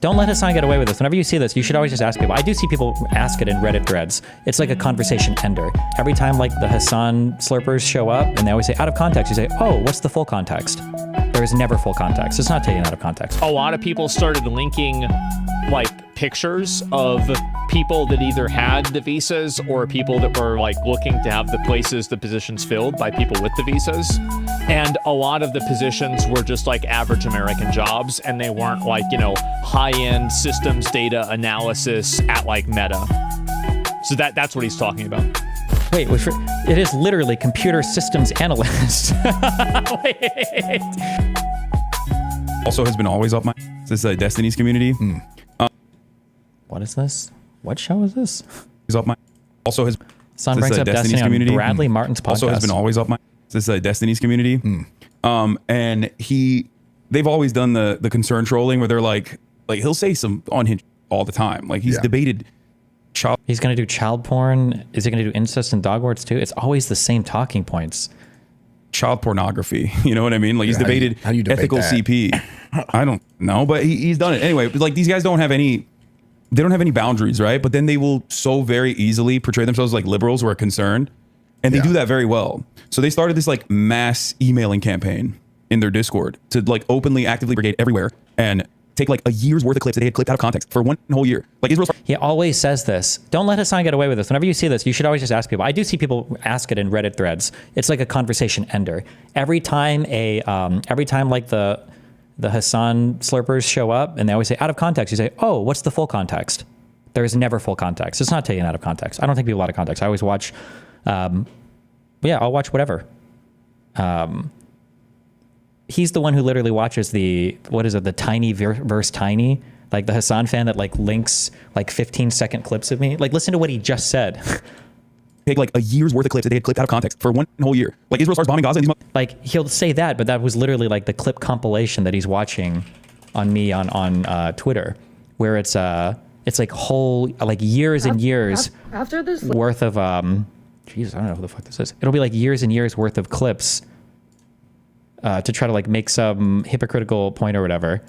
Don't let Hassan get away with this. Whenever you see this, you should always just ask people. I do see people ask it in Reddit threads. It's like a conversation ender. Every time like the Hassan slurpers show up and they always say out of context, you say, oh, what's the full context? There is never full context. It's not taken out of context. A lot of people started linking like pictures of people that either had the visas or people that were like looking to have the positions filled by people with the visas. And a lot of the positions were just like average American jobs, and they weren't like, you know, high-end systems data analysis at like Meta. So that's what he's talking about. Wait, it is literally computer systems analyst. Wait. Also has been always up my... This is Destiny's Community. What is this? What show is this? He's up my... Also has... Son brings up Destiny on Bradley Martin's podcast. Also has been always up my... This is Destiny's Community. And they've always done the concern trolling where they're like he'll say some unhinged all the time. Like he's debated child. He's going to do child porn. Is he going to do incest and dog words too? It's always the same talking points. Child pornography. You know what I mean? Like he's debated how do you debate ethical that? CP. I don't know, but he's done it. Anyway, like these guys don't have any boundaries, right? But then they will so very easily portray themselves like liberals who are concerned. And they do that very well. So they started this like mass emailing campaign in their Discord to like openly, actively brigade everywhere and take like a year's worth of clips that they had clipped out of context for one whole year. Like Israel's... He always says this. Don't let Hassan get away with this. Whenever you see this, you should always just ask people. I do see people ask it in Reddit threads. It's like a conversation ender. Every time like the Hassan slurpers show up and they always say out of context, you say, oh, what's the full context? There is never full context. It's not taken out of context. I don't think people out of context. I always watch... I'll watch whatever. He's the one who literally watches the tiny verse tiny, like the Hassan fan that like links like 15-second clips of me. Like listen to what he just said. Take like a year's worth of clips that they had clipped out of context for one whole year. Like Israel starts bombing Gaza. And like he'll say that, but that was literally like the clip compilation that he's watching on me on Twitter, where it's like whole like years and years after this worth of Jesus, I don't know who the fuck this is. It'll be like years and years worth of clips to try to like make some hypocritical point or whatever.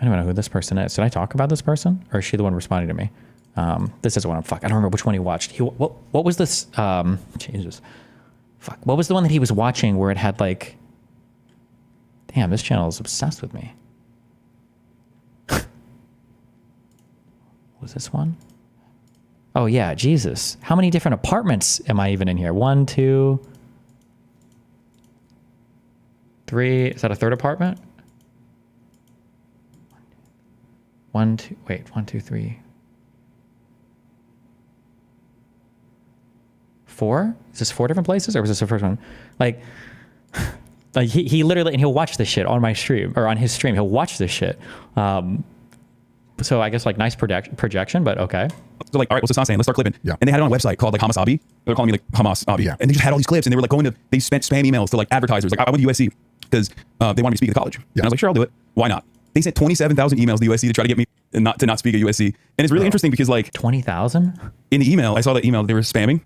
I don't know who this person is. Did I talk about this person, or is she the one responding to me? This is the one. I don't remember which one he watched. What was this? Jesus, fuck. What was the one that he was watching where it had like? Damn, this channel is obsessed with me. Was this one? Oh yeah, Jesus. How many different apartments am I even in here? 1, 2, 3. Is that a third apartment? 1, 2, wait, 1, 2, 3. 4? Is this 4 different places, or was this the first one? Like he literally, and he'll watch this shit on my stream, or on his stream. He'll watch this shit. So I guess like nice projection, but okay. So like, all right, what's Hassan saying? Let's start clipping. Yeah. And they had it on a website called like Hamas Abi. They're calling me like Hamas Abi. Yeah. And they just had all these clips, and they were like they spent spam emails to like advertisers. Like I went to USC because they wanted me to speak at the college. And I was like, sure, I'll do it. Why not? They sent 27,000 emails to USC to try to get me not to speak at USC. And it's really interesting because like 20,000 in the email, I saw the email they were spamming.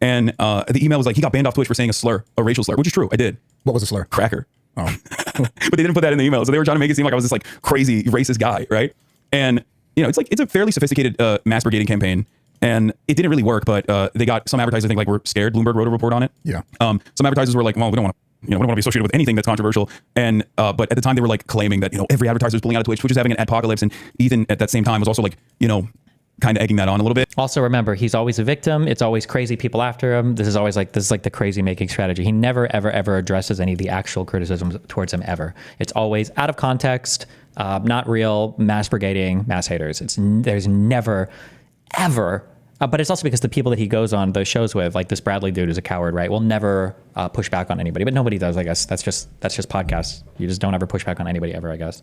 And the email was like, he got banned off Twitch for saying a racial slur, which is true. I did. What was the slur? Cracker. Oh. But they didn't put that in the email. So they were trying to make it seem like I was this like crazy racist guy, right? And you know, it's a fairly sophisticated mass brigading campaign, and it didn't really work. But they got some advertisers, I think, like were scared. Bloomberg wrote a report on it. Yeah. Some advertisers were like, well, we don't want to be associated with anything that's controversial. And but at the time they were like claiming that every advertiser is pulling out of Twitch, which is having an apocalypse. And Ethan at that same time was also like kind of egging that on a little bit. Also remember, he's always a victim. It's always crazy people after him. This is like the crazy making strategy. He never ever addresses any of the actual criticisms towards him ever. It's always out of context, not real, mass brigading, mass haters. There's never ever. But it's also because the people that he goes on those shows with, like this Bradley dude, is a coward, right? Will never push back on anybody. But nobody does, I guess. That's just podcasts. You just don't ever push back on anybody ever, I guess.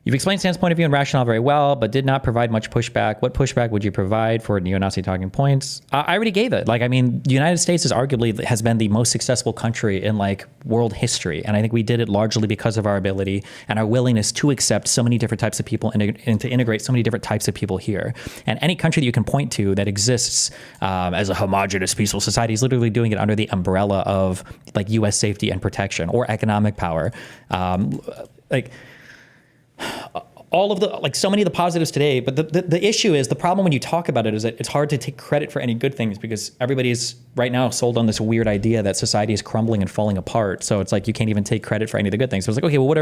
You've explained Stan's point of view and rationale very well, but did not provide much pushback. What pushback would you provide for neo-Nazi talking points? I already gave it. Like, I mean, the United States is arguably has been the most successful country in like world history. And I think we did it largely because of our ability and our willingness to accept so many different types of people and to integrate so many different types of people here. And any country that you can point to that exists as a homogenous, peaceful society is literally doing it under the umbrella of like US safety and protection or economic power. All of the, like so many of the positives today, but the issue is, the problem when you talk about it is that it's hard to take credit for any good things because everybody's right now sold on this weird idea that society is crumbling and falling apart. So it's like, you can't even take credit for any of the good things. So it's like, okay, well, what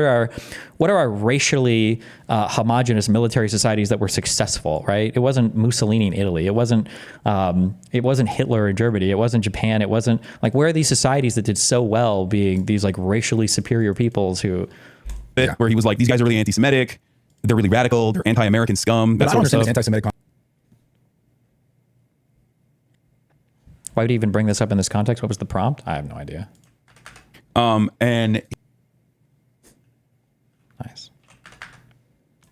are our racially homogenous military societies that were successful, right? It wasn't Mussolini in Italy. It wasn't Hitler in Germany. It wasn't Japan. It wasn't like, where are these societies that did so well being these like racially superior peoples who... Where he was like, these guys are really anti-Semitic. They're really radical. They're anti-American scum. That sort of stuff. Anti-Semitic. Why would he even bring this up in this context? What was the prompt? I have no idea. And nice.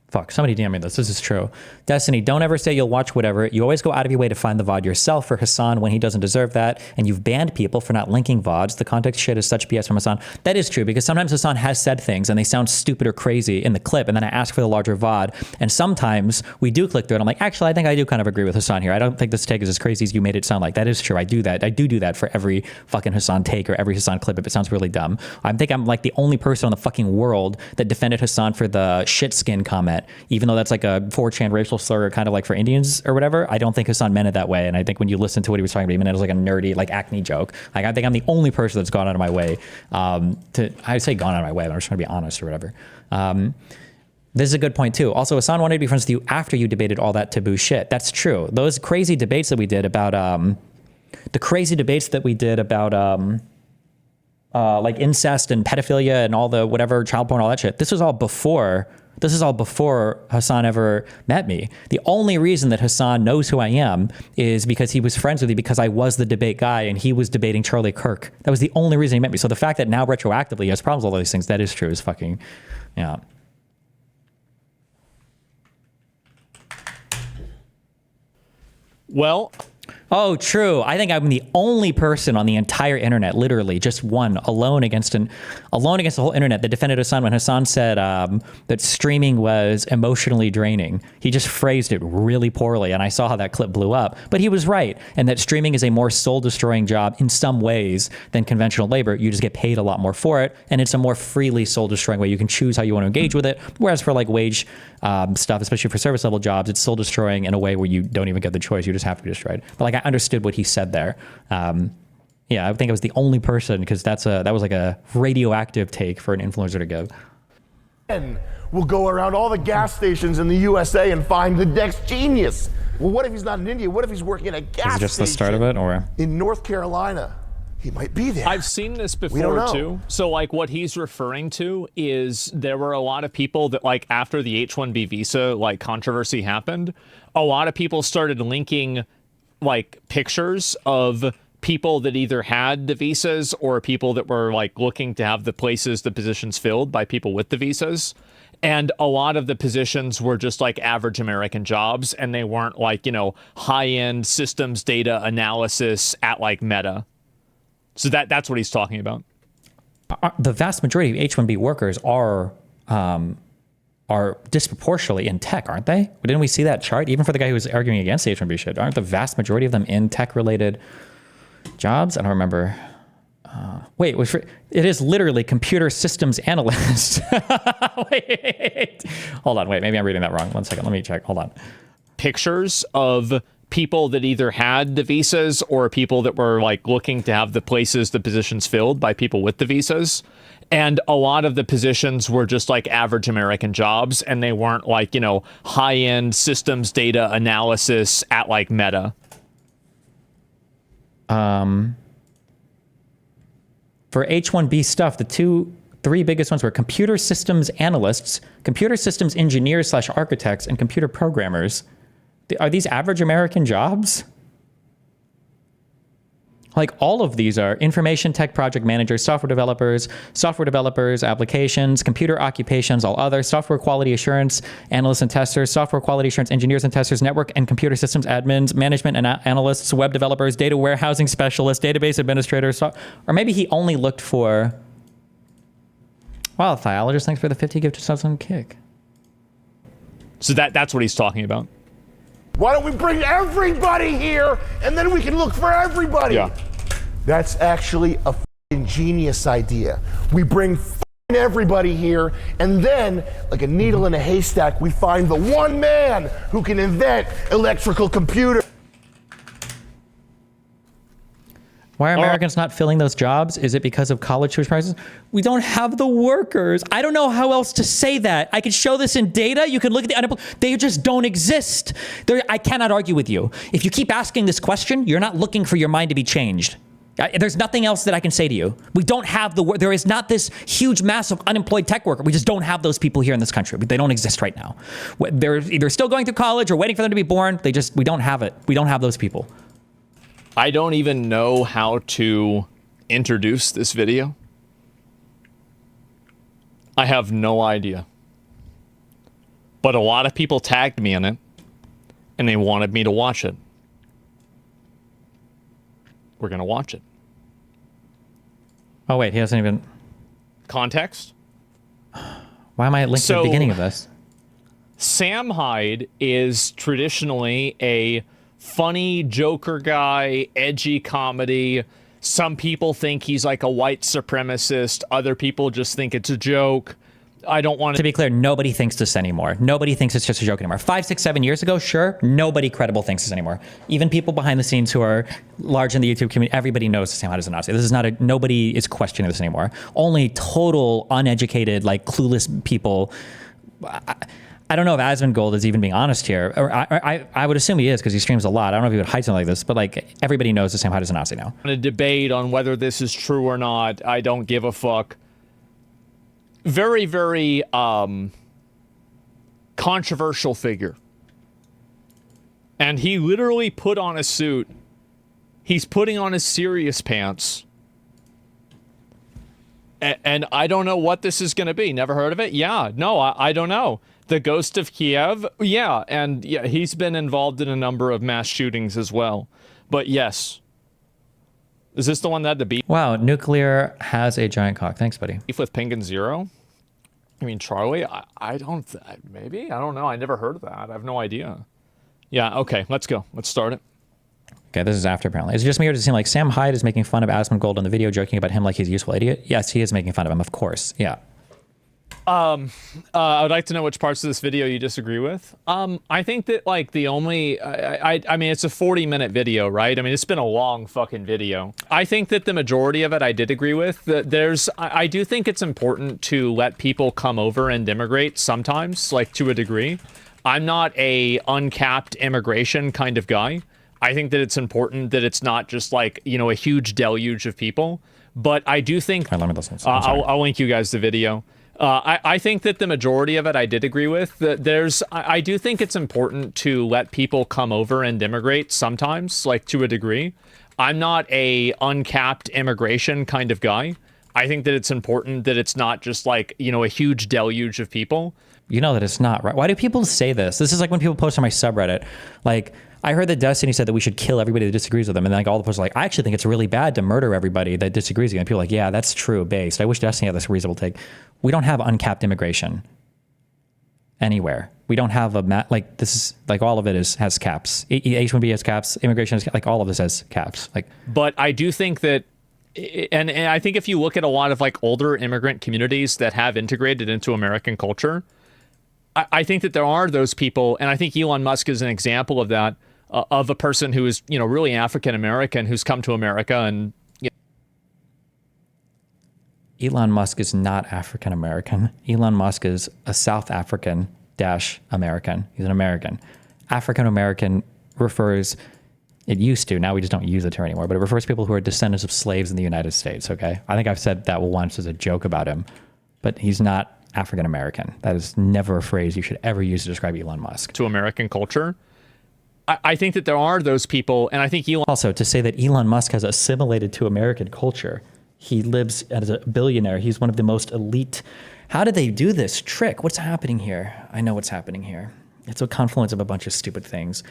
Fuck, somebody DM me this. This is true. Destiny, don't ever say you'll watch whatever. You always go out of your way to find the VOD yourself for Hassan when he doesn't deserve that. And you've banned people for not linking VODs. The context shit is such BS from Hassan. That is true, because sometimes Hassan has said things and they sound stupid or crazy in the clip. And then I ask for the larger VOD. And sometimes we do click through it. I'm like, actually, I think I do kind of agree with Hassan here. I don't think this take is as crazy as you made it sound like. That is true. I do that. I do that for every fucking Hassan take or every Hassan clip if it sounds really dumb. I think I'm like the only person in the fucking world that defended Hassan for the shit skin comment, even though that's like a 4chan racial slur kind of like for Indians or whatever. I don't think Hassan meant it that way. And I think when you listen to what he was talking about, he meant it was like a nerdy, like acne joke. Like, I think I'm the only person that's gone out of my way I say gone out of my way, but I'm just trying to be honest or whatever. This is a good point too. Also, Hassan wanted to be friends with you after you debated all that taboo shit. That's true. Those crazy debates that we did about, like incest and pedophilia and all the whatever, child porn, all that shit. This is all before Hassan ever met me. The only reason that Hassan knows who I am is because he was friends with me because I was the debate guy and he was debating Charlie Kirk. That was the only reason he met me. So the fact that now retroactively he has problems with all these things, that is true, is fucking, yeah. Well, oh, true. I think I'm the only person on the entire internet, literally just one, alone against the whole internet, that defended Hassan when Hassan said that streaming was emotionally draining. He just phrased it really poorly, and I saw how that clip blew up. But he was right, and that streaming is a more soul-destroying job in some ways than conventional labor. You just get paid a lot more for it, and it's a more freely soul-destroying way. You can choose how you want to engage with it, whereas for like wage stuff, especially for service-level jobs, it's soul-destroying in a way where you don't even get the choice. You just have to be destroyed. But like, I understood what he said there. Yeah, I think I was the only person, because that was like a radioactive take for an influencer to give. We'll go around all the gas stations in the USA and find the next genius. Well, what if he's not in India? What if he's working at a gas station? Is it just the start of it, or in North Carolina? He might be there. I've seen this before too. So like, what he's referring to is there were a lot of people that, like, after the H-1B visa like controversy happened, a lot of people started linking like pictures of people that either had the visas or people that were like looking to have the positions filled by people with the visas. And a lot of the positions were just like average American jobs, and they weren't like, you know, high-end systems data analysis at like Meta. So that's what he's talking about. The vast majority of H-1B workers are disproportionately in tech, aren't they? Didn't we see that chart? Even for the guy who was arguing against the H-1B shit, aren't the vast majority of them in tech-related jobs? I don't remember. Wait, it is literally computer systems analyst. Wait. Hold on, wait, maybe I'm reading that wrong. 1 second, let me check, hold on. Pictures of people that either had the visas or people that were like looking to have the positions filled by people with the visas. And a lot of the positions were just like average American jobs, and they weren't like, you know, high-end systems data analysis at like Meta. For H-1B stuff, the three biggest ones were computer systems analysts, computer systems engineers / architects, and computer programmers. Are these average American jobs? Like all of these are information tech project managers, software developers, applications, computer occupations, all other, software quality assurance analysts and testers, software quality assurance engineers and testers, network and computer systems admins, management and analysts, web developers, data warehousing specialists, database administrators, or maybe he only looked for, wow, Thiologist, thanks for the 50 gift subs on Kick. So that's what he's talking about. Why don't we bring everybody here and then we can look for everybody? Yeah. That's actually a f***ing genius idea. We bring f***ing everybody here and then, like a needle in a haystack, we find the one man who can invent electrical computers. Why are Americans not filling those jobs? Is it because of college tuition prices? We don't have the workers. I don't know how else to say that. I could show this in data. You can look at the unemployed. They just don't exist. I cannot argue with you. If you keep asking this question, you're not looking for your mind to be changed. There's nothing else that I can say to you. We don't have the work. There is not this huge mass of unemployed tech worker. We just don't have those people here in this country. They don't exist right now. They're either still going through college or waiting for them to be born. We don't have it. We don't have those people. I don't even know how to introduce this video. I have no idea. But a lot of people tagged me in it, and they wanted me to watch it. We're going to watch it. Oh, wait, he hasn't even... Context? Why am I linked to the beginning of this? Sam Hyde is traditionally a funny Joker guy, edgy comedy. Some people think he's like a white supremacist. Other people just think it's a joke. I don't want to be clear, nobody thinks this anymore. Nobody thinks it's just a joke anymore. 5, 6, 7 years ago, sure, nobody credible thinks this anymore. Even people behind the scenes who are large in the YouTube community, everybody knows Sam Hyde is a Nazi. This is not nobody is questioning this anymore. Only total uneducated, like clueless people. I don't know if Asmongold is even being honest here. Or I would assume he is because he streams a lot. I don't know if he would hide something like this, but like everybody knows that Sam Hyde is a Nazi now. A debate on whether this is true or not. I don't give a fuck. Very, very controversial figure. And he literally put on a suit. He's putting on his serious pants. And I don't know what this is going to be. Never heard of it? Yeah. No, I don't know. The Ghost of Kiev? Yeah. And yeah, he's been involved in a number of mass shootings as well. But yes. Is this the one that had the beef? Wow, Nuclear has a giant cock. Thanks, buddy. Beef with Penguin Zero? I mean, Charlie? I don't... Maybe? I don't know. I never heard of that. I have no idea. Yeah, okay. Let's go. Let's start it. Okay, this is after, apparently. Is it just me or does it seem like Sam Hyde is making fun of Asmongold in the video, joking about him like he's a useful idiot? Yes, he is making fun of him, of course. Yeah. I would like to know which parts of this video you disagree with. I think that, like, the only... I mean, it's a 40-minute video, right? I mean, it's been a long fucking video. I think that the majority of it I did agree with. I do think it's important to let people come over and immigrate sometimes, like, to a degree. I'm not a uncapped immigration kind of guy. I think that it's important that it's not just like, you know, a huge deluge of people. But I do think... All right, let me listen. I'll link you guys the video. I think that the majority of it I did agree with. I do think it's important to let people come over and immigrate sometimes, like to a degree. I'm not a uncapped immigration kind of guy. I think that it's important that it's not just like, you know, a huge deluge of people. You know that it's not, right? Why do people say this? This is like when people post on my subreddit, like, I heard that Destiny said that we should kill everybody that disagrees with them. And then like all the posts are like, I actually think it's really bad to murder everybody that disagrees with you. And people are like, yeah, that's true based. I wish Destiny had this reasonable take. We don't have uncapped immigration anywhere. We don't have like this is like all of it has caps. H1B has caps. Immigration has like all of this has caps. Like, but I do think that, and I think if you look at a lot of like older immigrant communities that have integrated into American culture, I think that there are those people, and I think Elon Musk is an example of that. Of a person who is, you know, really African American who's come to America and. You know. Elon Musk is not African American. Elon Musk is a South African American. He's an American. African American refers, it used to, now we just don't use the term anymore, but it refers to people who are descendants of slaves in the United States, okay? I think I've said that once as a joke about him, but he's not African American. That is never a phrase you should ever use to describe Elon Musk. To American culture. I think that there are those people, and I think Elon Also, to say that Elon Musk has assimilated to American culture, he lives as a billionaire. He's one of the most elite. How did they do this trick? What's happening here? I know what's happening here. It's a confluence of a bunch of stupid things.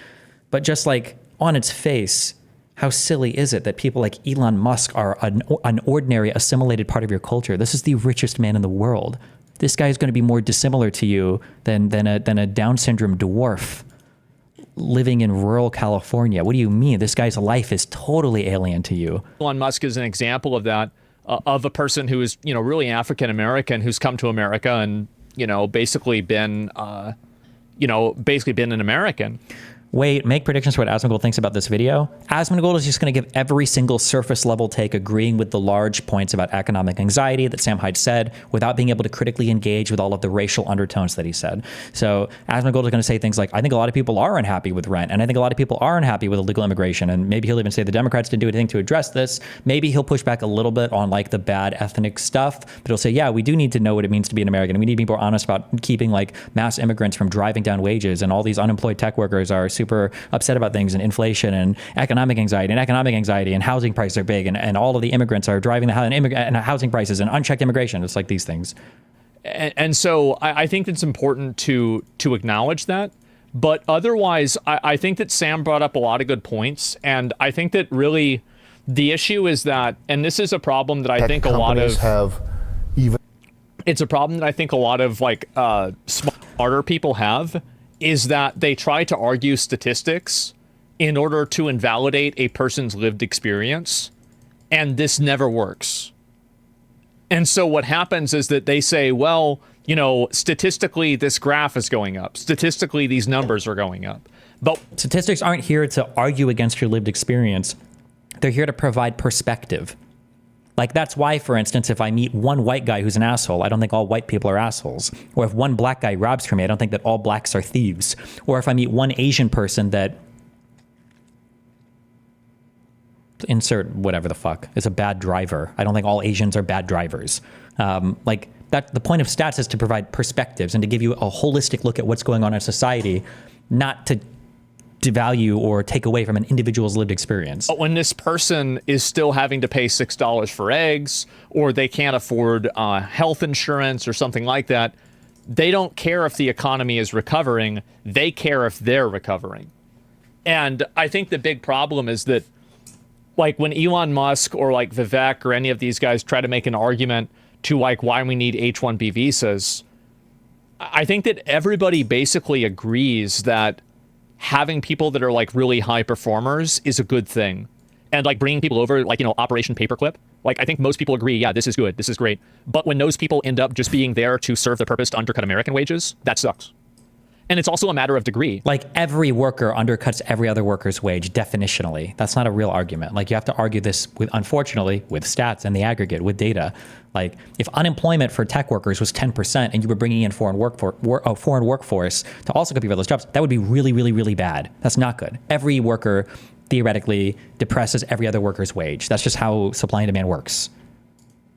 But just like on its face, how silly is it that people like Elon Musk are an ordinary assimilated part of your culture? This is the richest man in the world. This guy is going to be more dissimilar to you than a Down syndrome dwarf living in rural California. What do you mean? This guy's life is totally alien to you. Elon Musk is an example of that, of a person who is, really African American, who's come to America and, basically been an American. Wait, make predictions for what Asmongold thinks about this video. Asmongold is just going to give every single surface level take agreeing with the large points about economic anxiety that Sam Hyde said without being able to critically engage with all of the racial undertones that he said. So Asmongold is going to say things like, I think a lot of people are unhappy with rent, and I think a lot of people are unhappy with illegal immigration, and maybe he'll even say the Democrats didn't do anything to address this. Maybe he'll push back a little bit on like the bad ethnic stuff, but he'll say, yeah, we do need to know what it means to be an American, and we need to be more honest about keeping like mass immigrants from driving down wages, and all these unemployed tech workers are super upset about things, and inflation and economic anxiety and housing prices are big, and all of the immigrants are driving and housing prices and unchecked immigration. It's like these things. And so I think it's important to acknowledge that. But otherwise, I think that Sam brought up a lot of good points. And I think that really the issue is that, and this is a problem that I think a lot of it's a problem that I think a lot of like smarter people have, is that they try to argue statistics in order to invalidate a person's lived experience, and this never works. And so what happens is that they say, well, statistically this graph is going up. Statistically these numbers are going up. But statistics aren't here to argue against your lived experience. They're here to provide perspective. Like, that's why, for instance, if I meet one white guy who's an asshole, I don't think all white people are assholes. Or if one black guy robs from me, I don't think that all blacks are thieves. Or if I meet one Asian person that insert whatever the fuck is a bad driver, I don't think all Asians are bad drivers. Like that, the point of stats is to provide perspectives and to give you a holistic look at what's going on in society, not to devalue or take away from an individual's lived experience. But when this person is still having to pay $6 for eggs, or they can't afford health insurance or something like that, they don't care if the economy is recovering. They care if they're recovering. And I think the big problem is that, like, when Elon Musk or like Vivek or any of these guys try to make an argument to like why we need H-1B visas, I think that everybody basically agrees that having people that are like really high performers is a good thing. And like bringing people over, like, Operation Paperclip, like, I think most people agree, yeah, this is good, this is great. But when those people end up just being there to serve the purpose to undercut American wages, that sucks. And it's also a matter of degree. Like, every worker undercuts every other worker's wage definitionally. That's not a real argument. Like, you have to argue this with, unfortunately, with stats and the aggregate, with data. Like, if unemployment for tech workers was 10% and you were bringing in foreign workforce to also compete for those jobs, that would be really, really, really bad. That's not good. Every worker theoretically depresses every other worker's wage. That's just how supply and demand works.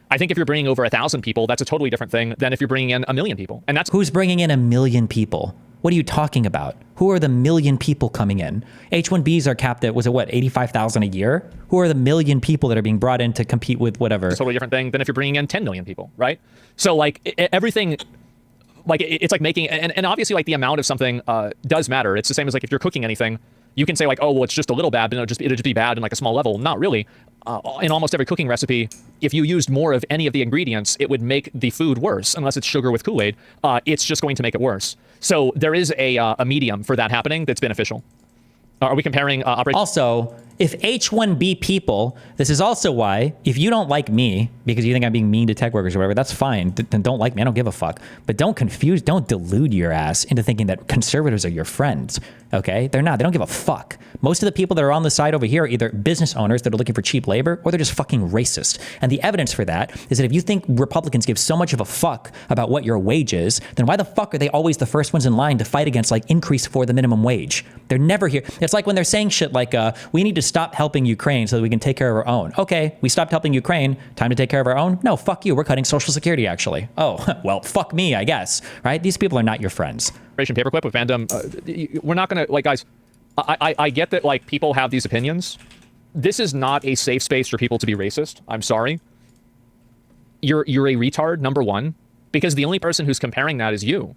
I think if you're bringing over 1,000 people, that's a totally different thing than if you're bringing in 1 million people. And that's who's bringing in 1 million people. What are you talking about? Who are the 1 million people coming in? H-1Bs are capped at, was it what, 85,000 a year? Who are the 1 million people that are being brought in to compete with whatever? It's a totally different thing than if you're bringing in 10 million people, right? So like everything, like it's like making, and obviously like the amount of something does matter. It's the same as like if you're cooking anything, you can say like, oh, well, it's just a little bad, but it'll just be bad in like a small level. Not really. In almost every cooking recipe, if you used more of any of the ingredients, it would make the food worse. Unless it's sugar with Kool-Aid, it's just going to make it worse. So there is a medium for that happening that's beneficial. Are we comparing operation? Also, if H-1B people, this is also why, if you don't like me because you think I'm being mean to tech workers or whatever, that's fine. Then don't like me. I don't give a fuck. But don't delude your ass into thinking that conservatives are your friends. Okay? They're not. They don't give a fuck. Most of the people that are on the side over here are either business owners that are looking for cheap labor, or they're just fucking racist. And the evidence for that is that if you think Republicans give so much of a fuck about what your wage is, then why the fuck are they always the first ones in line to fight against like increase for the minimum wage? They're never here. It's like when they're saying shit like, we need to stop helping Ukraine so that we can take care of our own. Okay, we stopped helping Ukraine. Time to take care of our own? No, fuck you. We're cutting Social Security, actually. Oh, well, fuck me, I guess. Right? These people are not your friends. Operation Paperclip with Vandom. We're not going to, like, guys, I get that like people have these opinions. This is not a safe space for people to be racist. I'm sorry. You're a retard, number one, because the only person who's comparing that is you.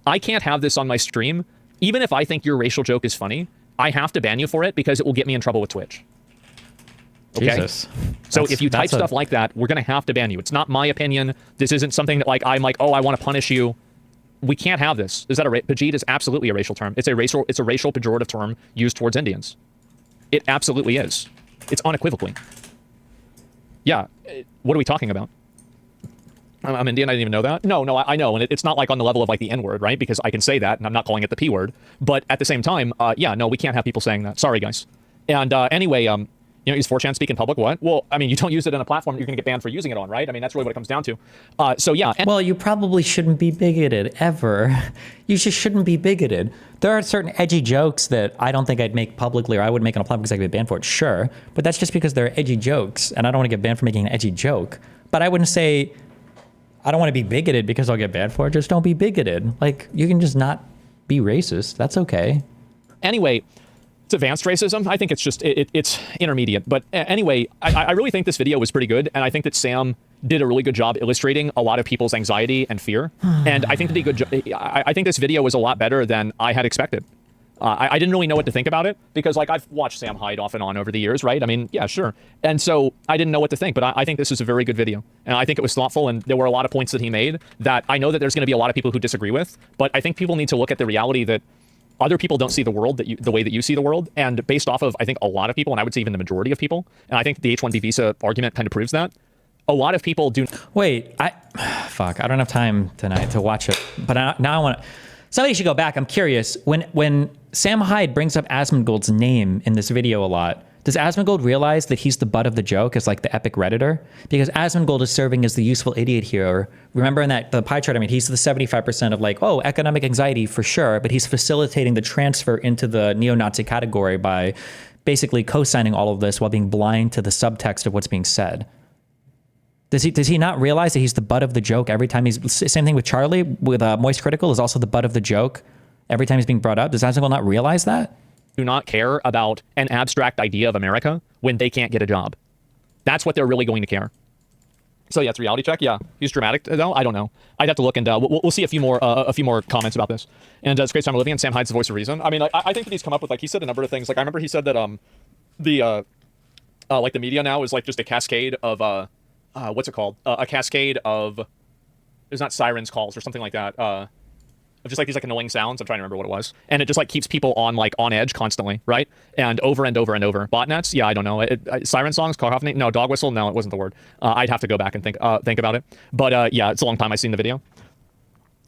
I can't have this on my stream. Even if I think your racial joke is funny, I have to ban you for it because it will get me in trouble with Twitch. Okay? Jesus. So if you type stuff like that, we're going to have to ban you. It's not my opinion. This isn't something that like I'm like, oh, I want to punish you. We can't have this. Is that Pajit is absolutely a racial term. It's a racial pejorative term used towards Indians. It absolutely is. It's unequivocally. Yeah. What are we talking about? I'm Indian. I didn't even know that. No, I know. And it's not like on the level of like the N word, right? Because I can say that and I'm not calling it the P word. But at the same time, yeah, no, we can't have people saying that. Sorry, guys. And anyway, use 4chan speak in public? What? Well, I mean, you don't use it in a platform you're going to get banned for using it on, right? I mean, that's really what it comes down to. So yeah. Well, you probably shouldn't be bigoted ever. You just shouldn't be bigoted. There are certain edgy jokes that I don't think I'd make publicly or I would make on a platform because I could get banned for it. Sure. But that's just because they're edgy jokes and I don't want to get banned for making an edgy joke. But I wouldn't say I don't want to be bigoted because I'll get banned for it. Just don't be bigoted. Like, you can just not be racist. That's okay. Anyway, it's advanced racism. I think it's just, it's intermediate. But anyway, I really think this video was pretty good. And I think that Sam did a really good job illustrating a lot of people's anxiety and fear. And I think that I think this video was a lot better than I had expected. I didn't really know what to think about it because like I've watched Sam Hyde off and on over the years, right? I mean, yeah, sure. And so I didn't know what to think, but I think this is a very good video. And I think it was thoughtful and there were a lot of points that he made that I know that there's going to be a lot of people who disagree with, but I think people need to look at the reality that other people don't see the world the way that you see the world. And based off of, I think a lot of people, and I would say even the majority of people, and I think the H-1B visa argument kind of proves that, a lot of people do. Wait, fuck, I don't have time tonight to watch it, but now I want to. Somebody should go back. I'm curious. When Sam Hyde brings up Asmongold's name in this video a lot, does Asmongold realize that he's the butt of the joke as like the epic Redditor? Because Asmongold is serving as the useful idiot here. Remember in the pie chart, I mean, he's the 75% of like, oh, economic anxiety for sure, but he's facilitating the transfer into the neo-Nazi category by basically co-signing all of this while being blind to the subtext of what's being said. Does he not realize that he's the butt of the joke every time same thing with Charlie with Moist Critical is also the butt of the joke every time he's being brought up? Does Asmongold not realize that? Do not care about an abstract idea of America when they can't get a job. That's what they're really going to care. So yeah, it's a reality check. Yeah, he's dramatic though. I don't know. I'd have to look and we'll see a few more comments about this. And it's a great time we're living in. Sam Hyde's the voice of reason. I mean, I think that he's come up with like he said a number of things. Like I remember he said that like the media now is like just a cascade of what's it called? A cascade of there's not sirens calls or something like that. Of just like these like annoying sounds. I'm trying to remember what it was. And it just like keeps people on edge constantly, right? And over and over and over. Botnets? Yeah, I don't know. Siren songs, cacophony? No, dog whistle? No, it wasn't the word. I'd have to go back and think about it. But yeah, it's a long time I've seen the video.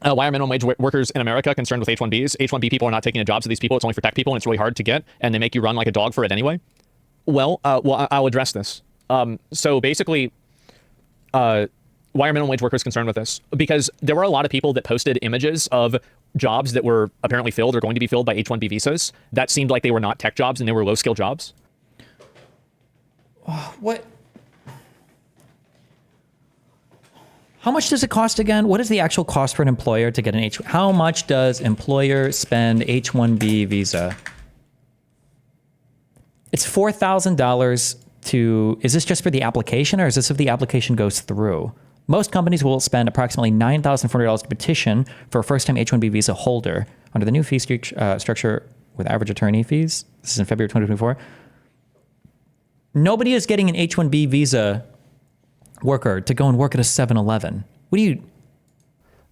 Why are minimum wage workers in America concerned with H-1Bs? H-1B people are not taking the jobs of these people. It's only for tech people and it's really hard to get. And they make you run like a dog for it anyway. Well, I'll address this. So basically, why are minimum wage workers concerned with this? Because there were a lot of people that posted images of jobs that were apparently filled or going to be filled by H-1B visas that seemed like they were not tech jobs and they were low-skill jobs. What? How much does it cost again? What is the actual cost for an employer to get an H? How much does employer spend H-1B visa? It's $4,000 to, is this just for the application or is this if the application goes through? Most companies will spend approximately $9,400 to petition for a first-time H-1B visa holder under the new fee structure with average attorney fees. This is in February 2024. Nobody is getting an H-1B visa worker to go and work at a 7-Eleven. What do you...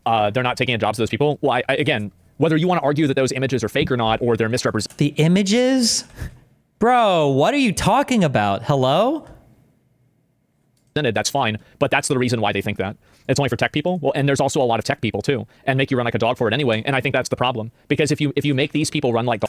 They're not taking jobs to those people. Well, again, whether you want to argue that those images are fake or not, or they're misrepresented. The images? Bro, what are you talking about? Hello? That's fine, but that's the reason why they think that. It's only for tech people. Well, and there's also a lot of tech people too, and make you run like a dog for it anyway. And I think that's the problem, because if you make these people run like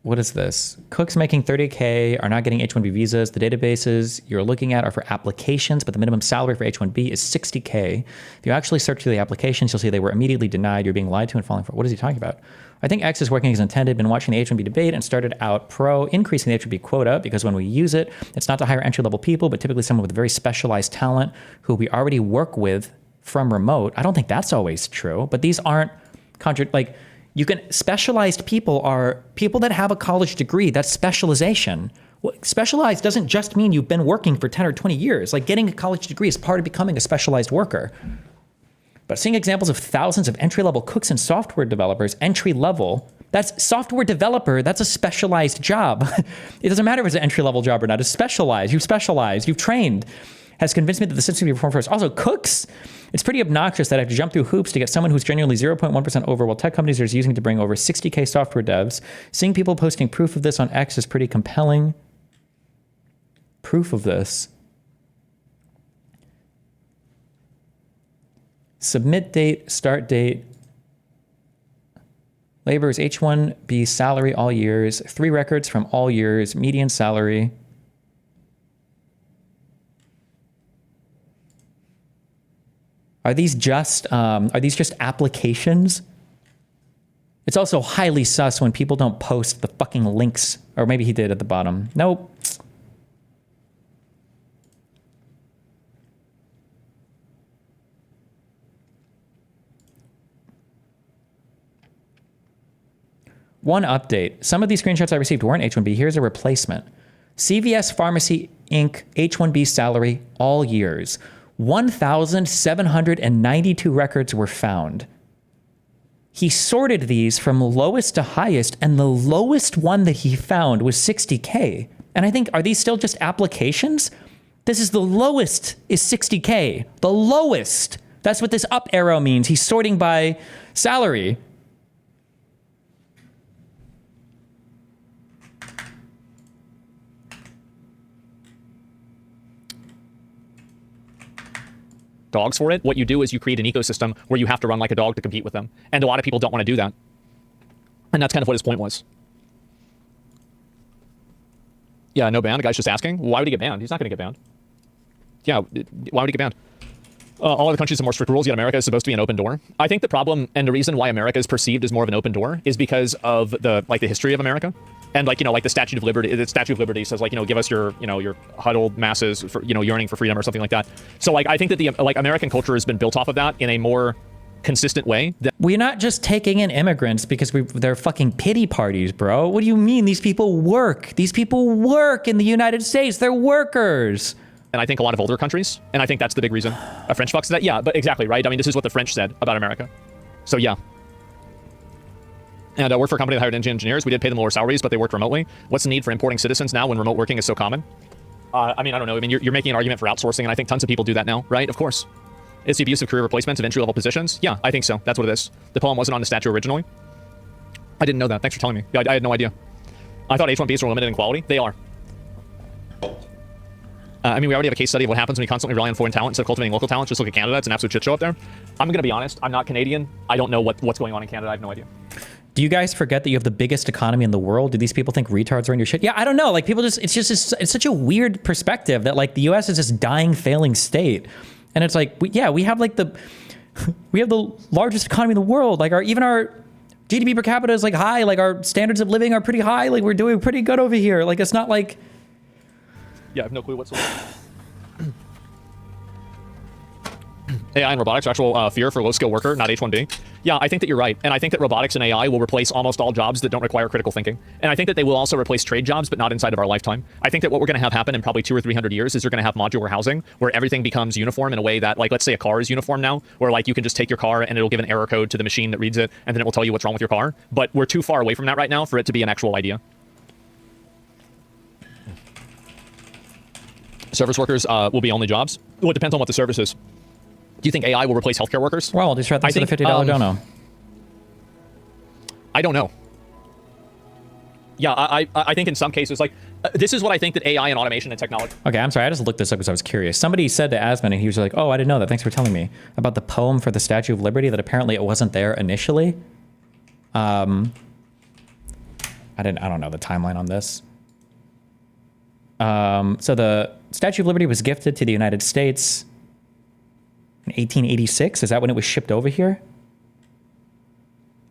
what is this? Cooks making 30K are not getting H-1B visas. The databases you're looking at are for applications, but the minimum salary for H-1B is 60K. If you actually search through the applications, you'll see they were immediately denied. You're being lied to and falling for. What is he talking about? I think X is working as intended, been watching the H-1B debate and started out pro increasing the H-1B quota because when we use it, it's not to hire entry-level people, but typically someone with very specialized talent who we already work with from remote. I don't think that's always true, but these aren't like You can, specialized people are people that have a college degree. That's specialization. Specialized doesn't just mean you've been working for 10 or 20 years. Like getting a college degree is part of becoming a specialized worker. But seeing examples of thousands of entry-level cooks and software developers, entry-level, that's software developer, that's a specialized job. It doesn't matter if it's an entry-level job or not, it's specialized, you've trained, has convinced me that the system you perform first. Also, cooks, it's pretty obnoxious that I have to jump through hoops to get someone who's genuinely 0.1% over, while tech companies are using to bring over 60K software devs. Seeing people posting proof of this on X is pretty compelling. Proof of this. Submit date, start date. Laborers H1B salary all years. 3 records from all years. Median salary. Are these just applications? It's also highly sus when people don't post the fucking links. Or maybe he did at the bottom. Nope. One update. Some of these screenshots I received weren't H1B. Here's a replacement. CVS Pharmacy Inc. H1B salary all years. 1,792 records were found. He sorted these from lowest to highest, and the lowest one that he found was 60K. And I think, are these still just applications? This is the lowest is 60K. The lowest. That's what this up arrow means. He's sorting by salary. Dogs for it. What you do is you create an ecosystem where you have to run like a dog to compete with them. And a lot of people don't want to do that. And that's kind of what his point was. Yeah, no ban. The guy's just asking. Why would he get banned? He's not going to get banned. Yeah, why would he get banned? All other countries have more strict rules, yet America is supposed to be an open door. I think the problem and the reason why America is perceived as more of an open door is because of the history of America. And the Statute of Liberty, the Statute of Liberty says give us your huddled masses for, yearning for freedom or something like that. So I think that the American culture has been built off of that in a more consistent way. We're not just taking in immigrants because they're fucking pity parties, bro. What do you mean? These people work. These people work in the United States. They're workers. And I think a lot of older countries, and I think that's the big reason French fucks that. Yeah, but exactly, right? I mean, this is what the French said about America. So yeah. And I worked for a company that hired engineers. We did pay them lower salaries, but they worked remotely. What's the need for importing citizens now when remote working is so common? I mean, I don't know. I mean, you're making an argument for outsourcing, and I think tons of people do that now, right? Of course. It's the abuse of career replacements of entry-level positions. Yeah, I think so. That's what it is. The poem wasn't on the statue originally. I didn't know that. Thanks for telling me. I had no idea. I thought H-1Bs were limited in quality. They are. I mean, we already have a case study of what happens when you constantly rely on foreign talent instead of cultivating local talent. Just look at Canada. It's an absolute shit show up there. I'm going to be honest. I'm not Canadian. I don't know what's going on in Canada. I have no idea. Do you guys forget that you have the biggest economy in the world? Do these people think retards are in your shit? Yeah, I don't know. Like people it's such a weird perspective that like the US is this dying, failing state. And it's like, we have the largest economy in the world. Like our GDP per capita is like high. Like our standards of living are pretty high. Like we're doing pretty good over here. Like it's not like. Yeah, I have no clue whatsoever. AI and robotics are actual fear for low-skill worker, not H-1B. Yeah, I think that you're right. And I think that robotics and AI will replace almost all jobs that don't require critical thinking. And I think that they will also replace trade jobs, but not inside of our lifetime. I think that what we're going to have happen in probably 200 or 300 years is you're going to have modular housing where everything becomes uniform in a way that, like, let's say a car is uniform now, where, like, you can just take your car and it'll give an error code to the machine that reads it, and then it will tell you what's wrong with your car. But we're too far away from that right now for it to be an actual idea. Service workers will be only jobs. Well, it depends on what the service is. Do you think AI will replace healthcare workers? Well, just read this with a $50 dono. I don't know. Yeah, I think in some cases, like, this is what I think that AI and automation and technology... Okay, I'm sorry. I just looked this up because I was curious. Somebody said to Asmon, and he was like, oh, I didn't know that. Thanks for telling me. About the poem for the Statue of Liberty, that apparently it wasn't there initially. I don't know the timeline on this. So the Statue of Liberty was gifted to the United States in 1886. Is that when it was shipped over here?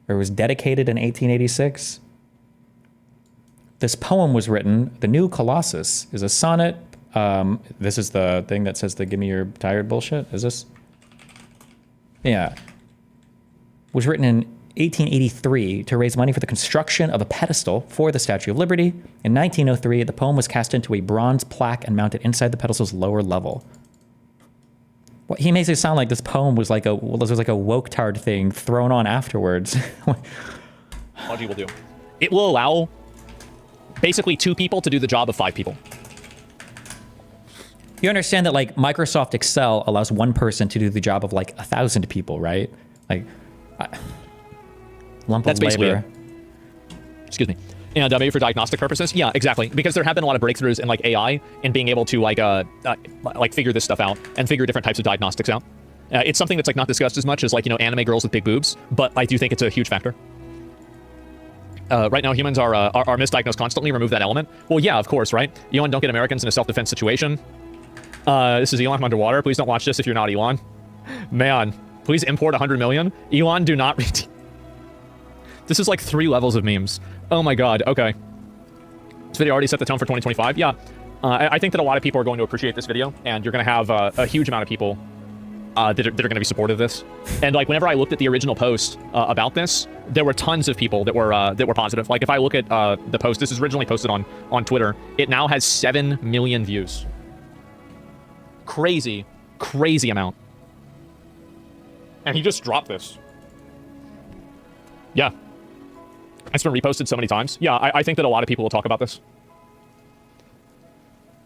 Or was dedicated in 1886? This poem was written, The New Colossus, is a sonnet. This is the thing that says the give me your tired bullshit. Is this? Yeah. Was written in 1883 to raise money for the construction of a pedestal for the Statue of Liberty. In 1903, the poem was cast into a bronze plaque and mounted inside the pedestal's lower level. Well, he makes it sound like this poem was like a woke-tard thing thrown on afterwards. Technology will do. It will allow basically 2 people to do the job of 5 people. You understand that like Microsoft Excel allows 1 person to do the job of like 1,000 people, right? Like, lump That's of labor. basically it. Excuse me. And maybe for diagnostic purposes, yeah, exactly. Because there have been a lot of breakthroughs in like AI and being able to like figure this stuff out and figure different types of diagnostics out. It's something that's like not discussed as much as like, you know, anime girls with big boobs, but I do think it's a huge factor. Right now, humans are misdiagnosed constantly. Remove that element. Well, yeah, of course, right? Elon, don't get Americans in a self-defense situation. This is Elon from underwater. Please don't watch this if you're not Elon. Man, please import 100 million. Elon, do not read. This is like 3 levels of memes. Oh my god, okay. This video already set the tone for 2025. Yeah, I think that a lot of people are going to appreciate this video, and you're going to have a huge amount of people that are going to be supportive of this. And like whenever I looked at the original post about this, there were tons of people that were positive. Like if I look at the post, this is originally posted on Twitter. It now has 7 million views. Crazy, crazy amount. And he just dropped this. Yeah. It's been reposted so many times. Yeah, I think that a lot of people will talk about this.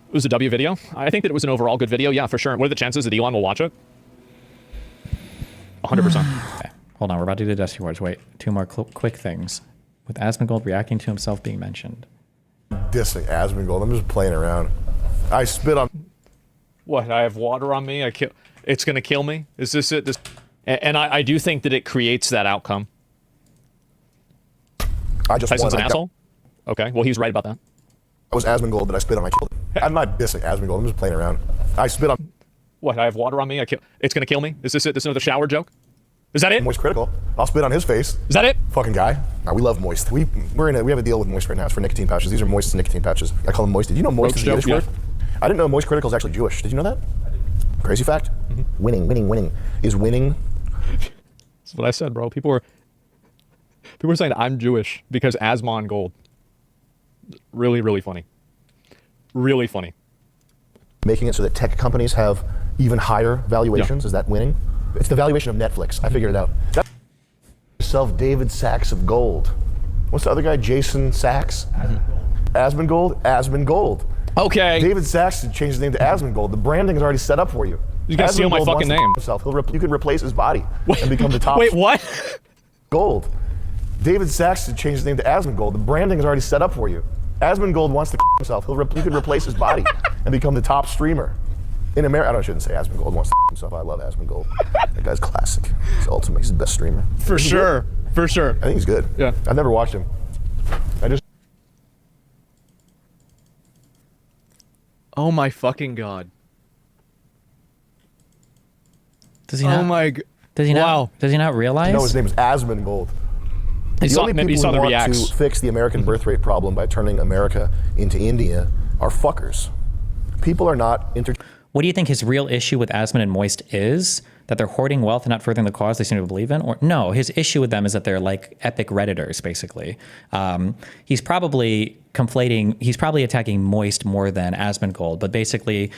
It was a W video. I think that it was an overall good video. Yeah, for sure. What are the chances that Elon will watch it? 100%. Okay, hold on. We're about to do the Dusty Wars. Wait, 2 more quick things. With Asmongold reacting to himself being mentioned. Dissing Asmongold. I'm just playing around. I spit on. What? I have water on me? It's going to kill me? Is this it? And I do think that it creates that outcome. I just Tyson's won. an asshole? Okay, well, he's right about that. I was Asmongold, but I spit on my killed him. I'm not dissing Asmongold. I'm just playing around. I spit on. What? I have water on me? It's going to kill me? Is this it? This is another shower joke? Is that it? Moist Critical. I'll spit on his face. Is that it? Fucking guy. Nah, we love Moist. We have a deal with Moist right now. It's for nicotine pouches. These are Moist nicotine pouches. I call them Moist. Did you know Moist is a Yiddish word? I didn't know Moist Critical is actually Jewish. Did you know that? Crazy fact. Winning. Is winning. That's what I said, bro. People were saying I'm Jewish because Asmongold. Really, really funny. Really funny. Making it so that tech companies have even higher valuations. Yeah. Is that winning? It's the valuation of Netflix. I figured it out. That's yourself, David Sachs of Gold. What's the other guy? Jason Sachs? Asmongold? Asmongold. Okay. David Sachs should change his name to Asmongold. The branding is already set up for you. You gotta steal my fucking name. You could replace his body and become the top. Wait, what? Gold. David Sachs should change his name to Asmongold. The branding is already set up for you. Asmongold wants to himself. You could replace his body and become the top streamer in America. I shouldn't say Asmongold wants to himself. I love Asmongold. That guy's classic. He's ultimate. He's the best streamer. For sure. For sure. I think he's good. Yeah. I've never watched him. Oh my fucking god. Does he not? Oh my god. Does he not? Wow. Does he not realize? No, his name is Asmongold. The only people who want to fix the American birth rate problem by turning America into India are fuckers. People are not What do you think his real issue with Asmon and Moist is? That they're hoarding wealth and not furthering the cause they seem to believe in? Or no, his issue with them is that they're like epic Redditors, basically. He's probably attacking Moist more than Asmongold, but basically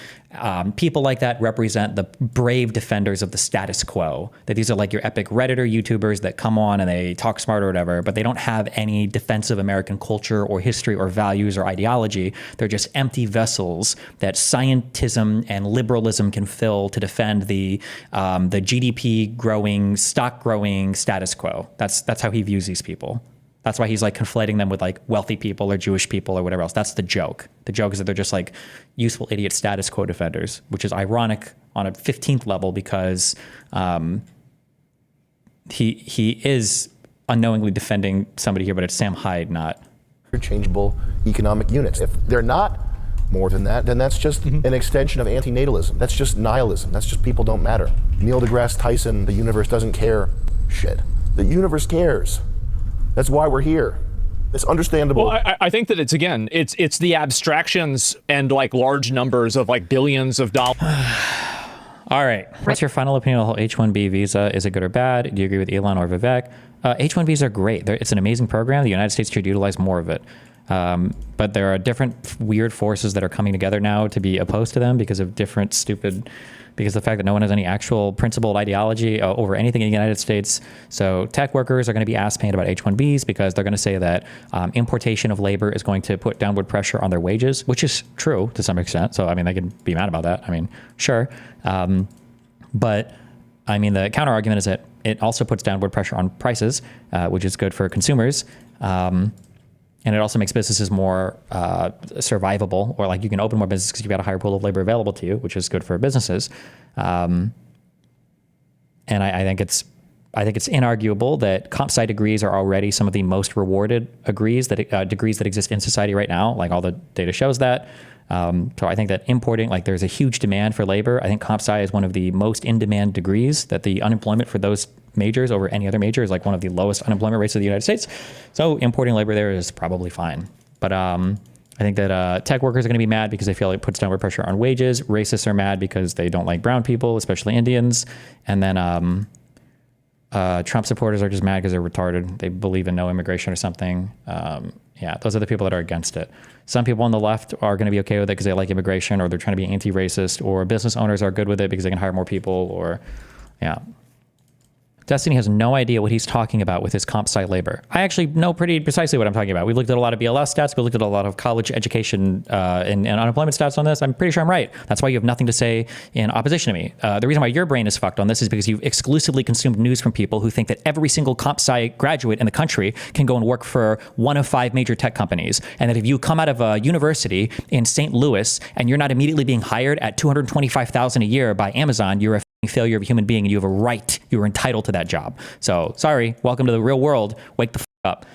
people like that represent the brave defenders of the status quo. That these are like your epic Redditor YouTubers that come on and they talk smart or whatever, but they don't have any defensive American culture or history or values or ideology. They're just empty vessels that scientism and liberalism can fill to defend the GDP growing, stock growing status quo. That's how he views these people. That's why he's like conflating them with like wealthy people or Jewish people or whatever else. That's the joke. The joke is that they're just like useful idiot status quo defenders, which is ironic on a 15th level because he is unknowingly defending somebody here, but it's Sam Hyde, not interchangeable economic units. If they're not more than that, then that's just an extension of antinatalism. That's just nihilism. That's just people don't matter. Neil deGrasse Tyson, the universe doesn't care. Shit. The universe cares. That's why we're here. It's understandable. Well, I think that it's the abstractions and like large numbers of like billions of dollars. All right. What's your final opinion on the whole H-1B visa? Is it good or bad? Do you agree with Elon or Vivek? H-1Bs are great. It's an amazing program. The United States should utilize more of it. But there are different weird forces that are coming together now to be opposed to them because of because of the fact that no one has any actual principled ideology over anything in the United States. So tech workers are going to be ass pained about H-1Bs because they're going to say that importation of labor is going to put downward pressure on their wages, which is true to some extent. So, I mean, they can be mad about that. I mean, sure. But I mean, the counter argument is that it also puts downward pressure on prices, which is good for consumers. And it also makes businesses more survivable, or like you can open more businesses because you've got a higher pool of labor available to you, which is good for businesses. And I think it's inarguable that comp sci degrees are already some of the most rewarded degrees that exist in society right now. Like all the data shows that. So I think that importing, like there's a huge demand for labor. I think comp sci is one of the most in-demand degrees, that the unemployment for those majors over any other major is like one of the lowest unemployment rates of the United States. So importing labor there is probably fine. But I think that tech workers are going to be mad because they feel it puts downward pressure on wages. Racists are mad because they don't like brown people, especially Indians. And then Trump supporters are just mad because they're retarded. They believe in no immigration or something. Yeah, those are the people that are against it. Some people on the left are going to be okay with it because they like immigration, or they're trying to be anti-racist, or business owners are good with it because they can hire more people, or yeah. Destiny has no idea what he's talking about with his comp sci labor. I actually know pretty precisely what I'm talking about. We looked at a lot of BLS stats. We looked at a lot of college education and unemployment stats on this. I'm pretty sure I'm right. That's why you have nothing to say in opposition to me. The reason why your brain is fucked on this is because you've exclusively consumed news from people who think that every single comp sci graduate in the country can go and work for one of 5 major tech companies. And that if you come out of a university in St. Louis and you're not immediately being hired at $225,000 a year by Amazon, you're a failure of a human being and you have a right. You are entitled to that job. So sorry, welcome to the real world. Wake the fuck up.